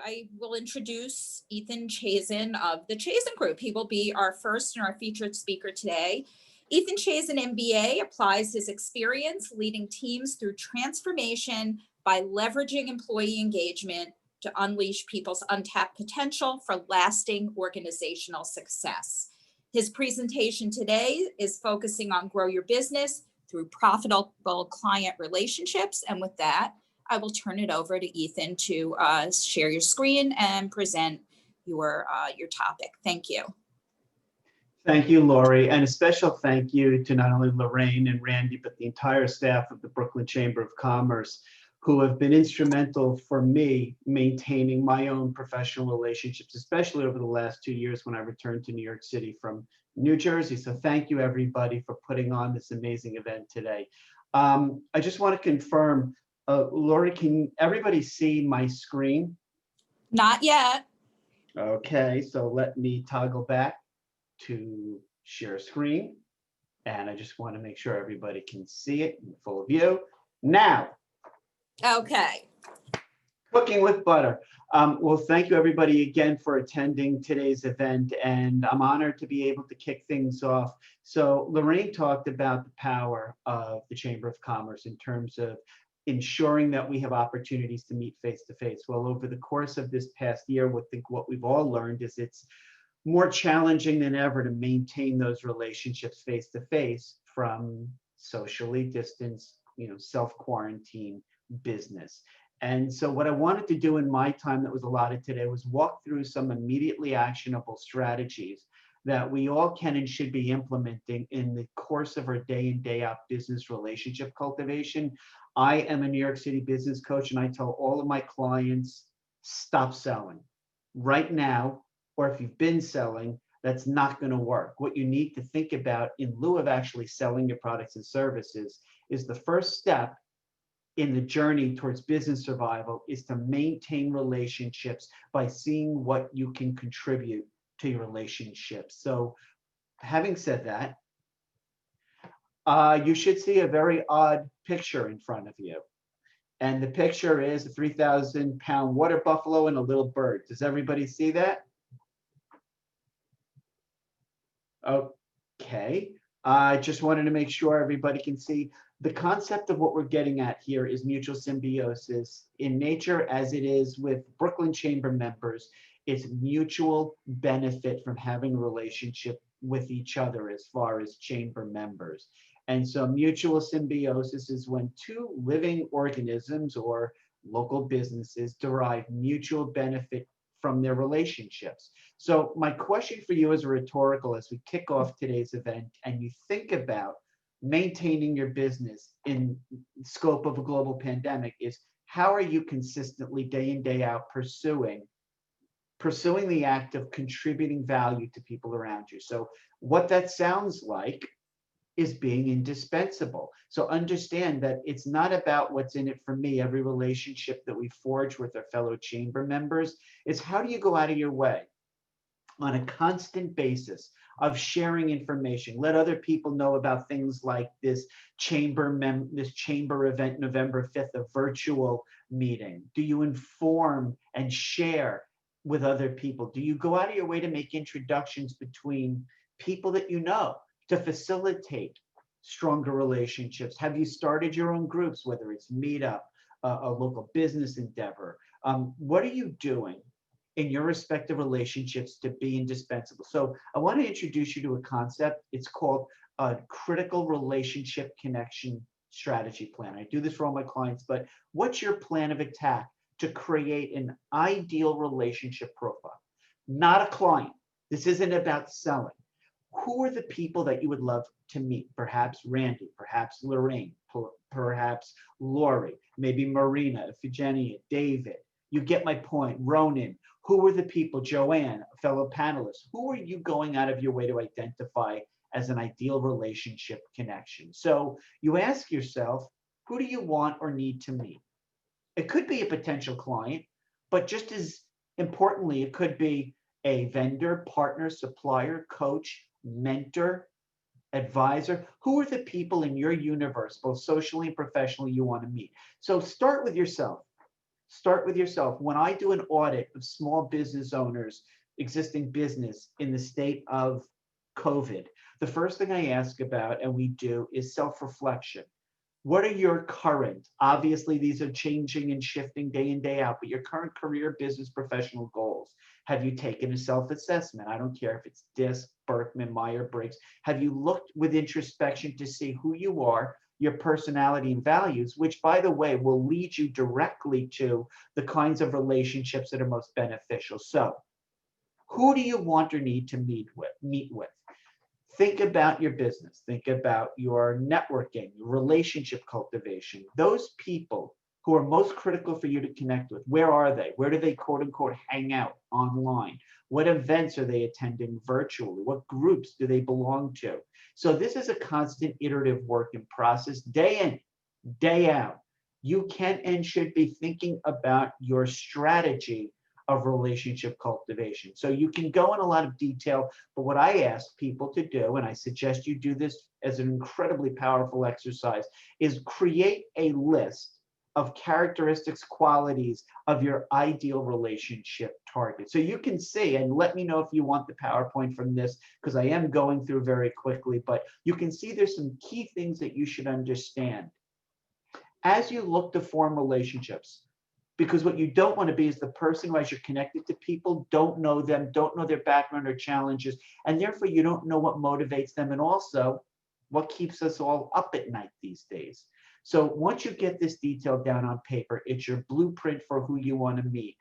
I will introduce Ethan Chazen of the Chazen Group. He will be our first and our featured speaker today. Ethan Chazen, MBA, applies his experience leading teams through transformation by leveraging employee engagement to unleash people's untapped potential for lasting organizational success. His presentation today is focusing on grow your business through profitable client relationships. And with that, I will turn it over to Ethan to share your screen and present your topic. Thank you. Thank you, Lori, and a special thank you to not only Lorraine and Randy, but the entire staff of the Brooklyn Chamber of Commerce, who have been instrumental for me maintaining my own professional relationships, especially over the last 2 years when I returned to New York City from New Jersey. So thank you, everybody, for putting on this amazing event today. I just want to confirm, Lori, can everybody see my screen? Not yet. Okay, so let me toggle back to share screen. And I just want to make sure everybody can see it in full view. Now, Okay. cooking with butter. Well, thank you everybody again for attending today's event, and I'm honored to be able to kick things off. So Lorraine talked about the power of the Chamber of Commerce in terms of ensuring that we have opportunities to meet face to face. Well, over the course of this past year, what we've all learned is it's more challenging than ever to maintain those relationships face to face from socially distanced, self-quarantine business. And so what I wanted to do in my time that was allotted today was walk through some immediately actionable strategies that we all can and should be implementing in the course of our day in, day out business relationship cultivation. I am a New York City business coach, and I tell all of my clients, stop selling right now, or if you've been selling, that's not going to work. What you need to think about in lieu of actually selling your products and services is the first step in the journey towards business survival is to maintain relationships by seeing what you can contribute to your relationships. So having said that, you should see a very odd picture in front of you. And the picture is a 3,000-pound water buffalo and a little bird. Does everybody see that? Okay. I just wanted to make sure everybody can see. The concept of what we're getting at here is mutual symbiosis in nature, as it is with Brooklyn Chamber members. It's mutual benefit from having a relationship with each other as far as chamber members. And so mutual symbiosis is when two living organisms or local businesses derive mutual benefit from their relationships. So my question for you is rhetorical as we kick off today's event and you think about maintaining your business in scope of a global pandemic is how are you consistently day in, day out pursuing the act of contributing value to people around you. So what that sounds like is being indispensable. So understand that it's not about what's in it for me. Every relationship that we forge with our fellow chamber members is how do you go out of your way on a constant basis of sharing information. Let other people know about things like this chamber event November 5th, a virtual meeting. Do you inform and share with other people? Do you go out of your way to make introductions between people that you know to facilitate stronger relationships? Have you started your own groups, whether it's Meetup, a local business endeavor? What are you doing in your respective relationships to be indispensable? So I want to introduce you to a concept. It's called a critical relationship connection strategy plan. I do this for all my clients, but what's your plan of attack to create an ideal relationship profile? Not a client. This isn't about selling. Who are the people that you would love to meet? Perhaps Randy, perhaps Lorraine, perhaps Lori, maybe Marina, Iphigenia, David. You get my point. Ronan. Who are the people? Joanne, a fellow panelist. Who are you going out of your way to identify as an ideal relationship connection? So you ask yourself, who do you want or need to meet? It could be a potential client, but just as importantly, it could be a vendor, partner, supplier, coach, mentor, advisor. Who are the people in your universe, both socially and professionally, you want to meet? So start with yourself. Start with yourself. When I do an audit of small business owners, existing business in the state of COVID, the first thing I ask about, and we do, is self-reflection. What are your current, obviously these are changing and shifting day in, day out, but your current career, business, professional goals? Have you taken a self-assessment? I don't care if it's DISC, Berkman, Myers-Briggs. Have you looked with introspection to see who you are, your personality and values, which by the way, will lead you directly to the kinds of relationships that are most beneficial. So who do you want or need to meet with? Think about your business, think about your networking, your relationship cultivation, those people who are most critical for you to connect with. Where are they? Where do they quote unquote hang out online? What events are they attending virtually? What groups do they belong to? So this is a constant iterative work in process, day in, day out. You can and should be thinking about your strategy of relationship cultivation. So you can go in a lot of detail, but what I ask people to do, and I suggest you do this as an incredibly powerful exercise, is create a list of characteristics, qualities of your ideal relationship target. So you can see, and let me know if you want the PowerPoint from this, because I am going through very quickly, but you can see there's some key things that you should understand as you look to form relationships. Because what you don't want to be is the person who, as you're connected to people, don't know them, don't know their background or challenges, and therefore you don't know what motivates them, and also what keeps us all up at night these days. So once you get this detail down on paper, it's your blueprint for who you want to meet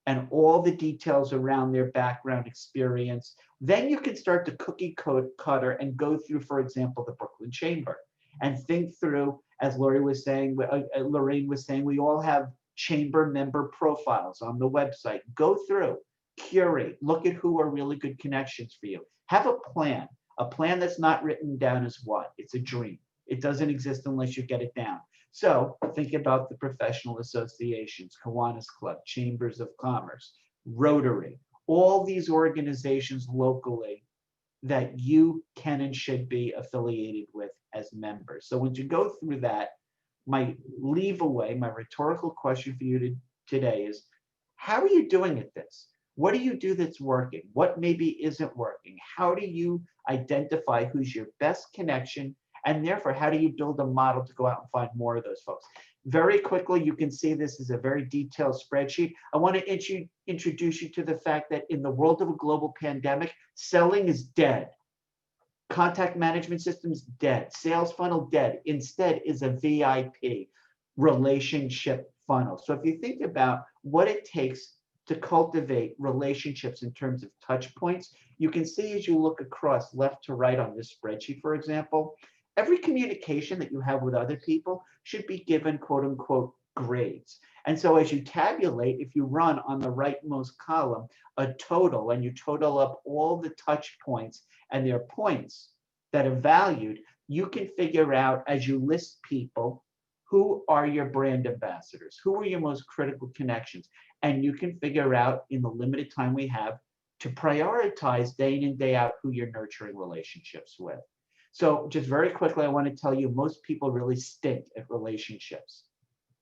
and all the details around their background experience. Then you can start to cookie cutter and go through, for example, the Brooklyn Chamber and think through, as Lorraine was saying, we all have chamber member profiles on the website. Go through, curate, look at who are really good connections for you. Have a plan that's not written down as what? It's a dream. It doesn't exist unless you get it down. So think about the professional associations, Kiwanis Club, Chambers of Commerce, Rotary, all these organizations locally that you can and should be affiliated with as members. So once you go through that, my rhetorical question for you today is, how are you doing at this? What do you do that's working? What maybe isn't working? How do you identify who's your best connection? And therefore, how do you build a model to go out and find more of those folks? Very quickly, you can see this is a very detailed spreadsheet. I want to introduce you to the fact that in the world of a global pandemic, selling is dead. Contact management systems dead. Sales funnel dead. Instead is a VIP, relationship funnel. So if you think about what it takes to cultivate relationships in terms of touch points, you can see as you look across left to right on this spreadsheet, for example, every communication that you have with other people should be given quote unquote grades. And so as you tabulate, if you run on the rightmost column a total and you total up all the touch points and their points that are valued, you can figure out as you list people, who are your brand ambassadors? Who are your most critical connections? And you can figure out in the limited time we have to prioritize day in and day out who you're nurturing relationships with. So just very quickly, I want to tell you, most people really stink at relationships.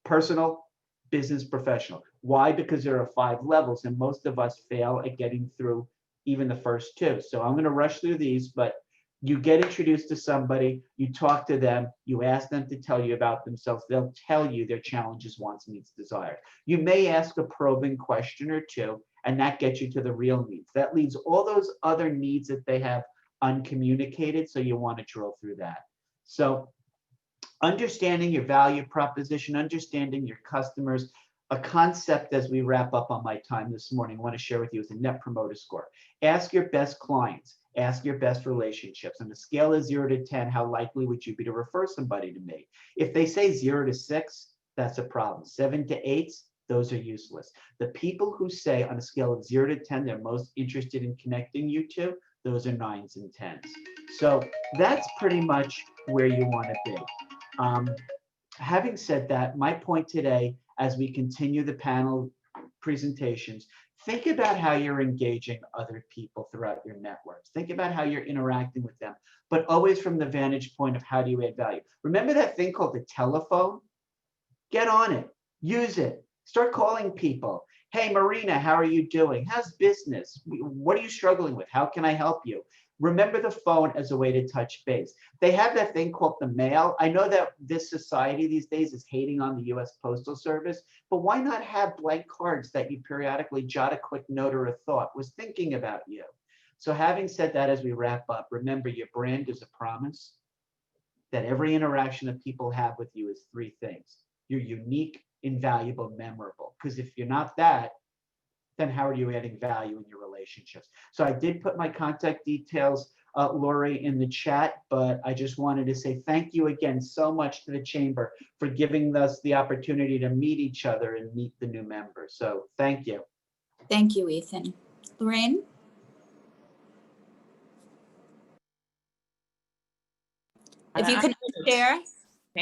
Personal, business, professional. Why? Because there are 5 levels and most of us fail at getting through even the first 2. So I'm going to rush through these, but you get introduced to somebody, you talk to them, you ask them to tell you about themselves. They'll tell you their challenges, wants, needs, desires. You may ask a probing question or 2, and that gets you to the real needs. That leaves all those other needs that they have uncommunicated, so you want to drill through that. So understanding your value proposition, understanding your customers, a concept as we wrap up on my time this morning I want to share with you is a net promoter score. Ask your best clients, ask your best relationships. On a scale of 0 to 10, how likely would you be to refer somebody to me? If they say 0 to 6, that's a problem. 7 to 8, those are useless. The people who say on a scale of 0 to 10, they're most interested in connecting you to, those are 9s and 10s. So that's pretty much where you want to be. Having said that, my point today, as we continue the panel presentations, think about how you're engaging other people throughout your networks. Think about how you're interacting with them, but always from the vantage point of how do you add value. Remember that thing called the telephone? Get on it, use it. Start calling people. Hey, Marina, how are you doing? How's business? What are you struggling with? How can I help you? Remember the phone as a way to touch base. They have that thing called the mail. I know that this society these days is hating on the US Postal Service, but why not have blank cards that you periodically jot a quick note or a thought? Was thinking about you. So having said that, as we wrap up, remember your brand is a promise that every interaction that people have with you is three things. You're unique, invaluable, memorable. Because if you're not that, then how are you adding value in your relationships? So I did put my contact details, Lori, in the chat, but I just wanted to say thank you again so much to the Chamber for giving us the opportunity to meet each other and meet the new members. So thank you. Thank you, Ethan. Lorraine? If you can share.